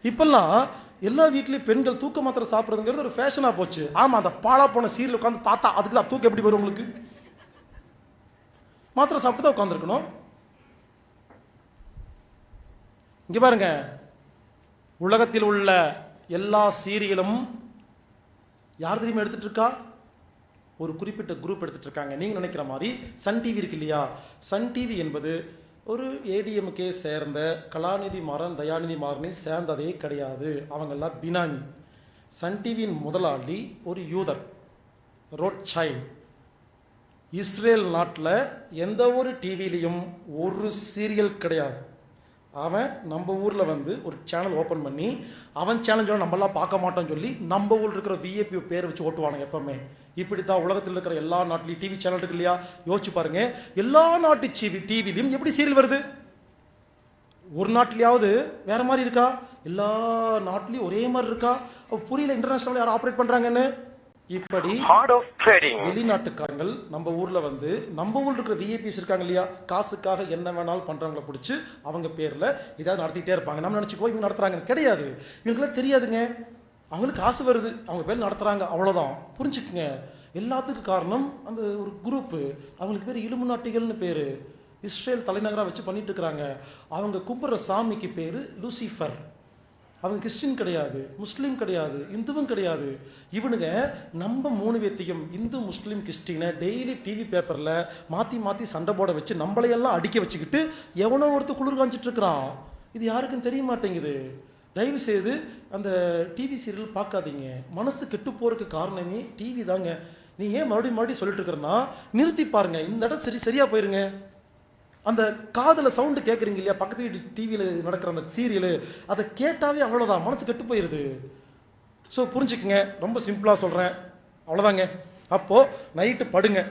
இப்பெல்லாம் எல்லா வீட்லேயும் பெண்கள் தூக்க மாத்திரை சாப்பிட்றதுங்கிறது ஒரு ஃபேஷனாக போச்சு. ஆமாம், அந்த பாலா போன சீரியல் உட்காந்து பார்த்தா அதுக்கு தான் தூக்கம் எப்படி வரும் உங்களுக்கு? மாத்திரை சாப்பிட்டு தான் உட்காந்துருக்கணும். இங்கே பாருங்க, உலகத்தில் உள்ள எல்லா சீரியலும் யார் தெரியுமா எடுத்துட்டு இருக்கா? ஒரு குறிப்பிட்ட குரூப் எடுத்துட்டு இருக்காங்க. நீங்க நினைக்கிற மாதிரி சன் டிவி இருக்கு இல்லையா? சன் டிவி என்பது ஒரு ஏடிஎம்கே சேர்ந்த கலாநிதி மாறன் தயாநிதி மாறனை சேர்ந்ததே கிடையாது. அவங்கெல்லாம் பினாமி. சன் டிவியின் முதலாளி ஒரு யூதர், ரோட்சைல்ட். இஸ்ரேல் நாட்டில் எந்த ஒரு டிவிலையும் ஒரு சீரியல் கிடையாது. அவன் நம்ம ஊரில் வந்து ஒரு சேனல் ஓப்பன் பண்ணி அவன் சேனல் நம்மளாம் பார்க்க மாட்டோம்னு சொல்லி நம்ம ஊரில் இருக்கிற விஏபி பேர் வச்சு ஓட்டுவானுங்க எப்பவுமே. இப்படி தான் உலகத்தில் இருக்கிற எல்லா நாட்டிலையும் டிவி சேனல் இருக்கு இல்லையா? யோசிச்சு பாருங்க, எல்லா நாட்டு டிவிலையும் எப்படி சீரியல் வருது? ஒரு நாட்டிலேயாவது வேற மாதிரி இருக்கா? எல்லா நாட்டிலையும் ஒரே மாதிரி இருக்கா? புரியல, இன்டர்நேஷனல் யாரும் ஆப்ரேட் பண்றாங்கன்னு. இப்படி வெளிநாட்டுக்காரங்கள் நம்ம ஊர்ல வந்து நம்ம ஊர்ல இருக்கிற விஐபிஸ் இருக்காங்க இல்லையா, காசுக்காக என்ன வேணாலும் பண்றவங்களை பிடிச்சி அவங்க பேர்ல ஏதாவது நடத்திட்டே இருப்பாங்க. நம்ம நினைச்சுக்கோ இவங்க நடத்துறாங்க, கிடையாது. இவங்களுக்குலாம் தெரியாதுங்க. அவங்களுக்கு காசு வருது, அவங்க பேர் நடத்துறாங்க, அவ்வளவுதான். புரிஞ்சுக்குங்க. எல்லாத்துக்கும் காரணம் அந்த ஒரு குரூப்பு. அவங்களுக்கு பேர் இலுமினாட்டிகள்னு பேரு. இஸ்ரேல் தலைநகராக வச்சு பண்ணிட்டு இருக்கிறாங்க. அவங்க கும்பிட்ற சாமிக்கு பேரு லூசிஃபர். அவங்க கிறிஸ்டின் கிடையாது, முஸ்லீம் கிடையாது, இந்துவும் கிடையாது. இவனுங்க நம்ம 3 பேத்தையும் இந்து முஸ்லீம் கிறிஸ்டினை டெய்லி டிவி பேப்பரில் மாற்றி மாற்றி சண்டை போட வச்சு நம்மளையெல்லாம் அடிக்க வச்சுக்கிட்டு எவனோ ஒருத்தர் குளிர் காஞ்சிட்டு இருக்கிறான். இது யாருக்கும் தெரிய மாட்டேங்குது. தயவு செய்து அந்த டிவி சீரியல் பார்க்காதீங்க. மனசு கெட்டு போகிறதுக்கு காரணமே டிவி தாங்க. நீ ஏன் மறுபடியும் சொல்லிட்டு இருக்கிறன்னா நிறுத்தி பாருங்க. இந்த இடம் சரியா போயிருங்க. அந்த காதில் சவுண்டு கேட்குறீங்க இல்லையா, பக்கத்து வீட்டு டிவியில் நடக்கிற அந்த சீரியலு, அதை கேட்டாவே அவ்வளோதான், மனசு கெட்டு போயிடுது. ஸோ புரிஞ்சுக்குங்க, ரொம்ப சிம்பிளாக சொல்கிறேன், அவ்வளோதாங்க. அப்போது நைட்டு படுங்க,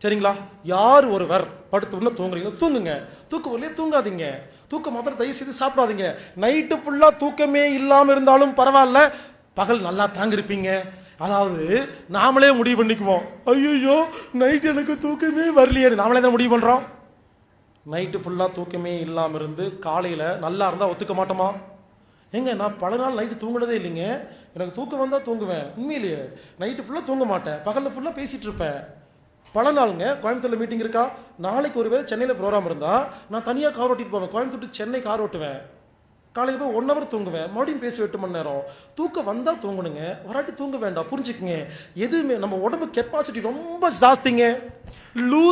சரிங்களா? யார் ஒருவர் படுத்து உடனே தூங்குறீங்களோ தூங்குங்க. தூக்கம் வரலையே தூங்காதீங்க. தூக்கம் மாத்திரம் தயவு செய்து சாப்பிடாதீங்க. நைட்டு ஃபுல்லாக தூக்கமே இல்லாமல் இருந்தாலும் பரவாயில்ல, பகல் நல்லா தாங்கிருப்பீங்க. அதாவது நாமளே முடிவு பண்ணிக்குவோம், ஐயோ நைட்டு எனக்கு தூக்கமே வரலையே, நாமளே தான் முடிவு பண்ணுறோம். நைட்டு ஃபுல்லாக தூக்கமே இல்லாமல் இருந்து காலையில் நல்லா இருந்தால் ஒத்துக்க மாட்டோமா? நான் பல நாள் நைட்டு தூங்கினதே இல்லைங்க. எனக்கு தூக்கம் வந்தால் தூங்குவேன். உண்மையிலேயே நைட்டு ஃபுல்லாக தூங்க மாட்டேன், பகலில் ஃபுல்லாக பேசிகிட்டு இருப்பேன். பல நாளுங்க. கோயம்புத்தூரில் மீட்டிங் இருக்கா, நாளைக்கு ஒரு வேளை சென்னையில் ப்ரோக்ராம் இருந்தால் நான் தனியாக கார் ஓட்டிட்டு போவேன். கோயம்புத்தூர் to சென்னை கார் ஓட்டுவேன். காலையில் போய் 1 hour தூங்குவேன், மறுபடியும் பேசி 8 மணி நேரம். தூக்கம் வந்தால் தூங்கணுங்க, வராட்டி தூங்க வேண்டாம். புரிஞ்சுக்குங்க. எதுவுமே நம்ம உடம்பு கெப்பாசிட்டி ரொம்ப ஜாஸ்திங்க. லூஸ்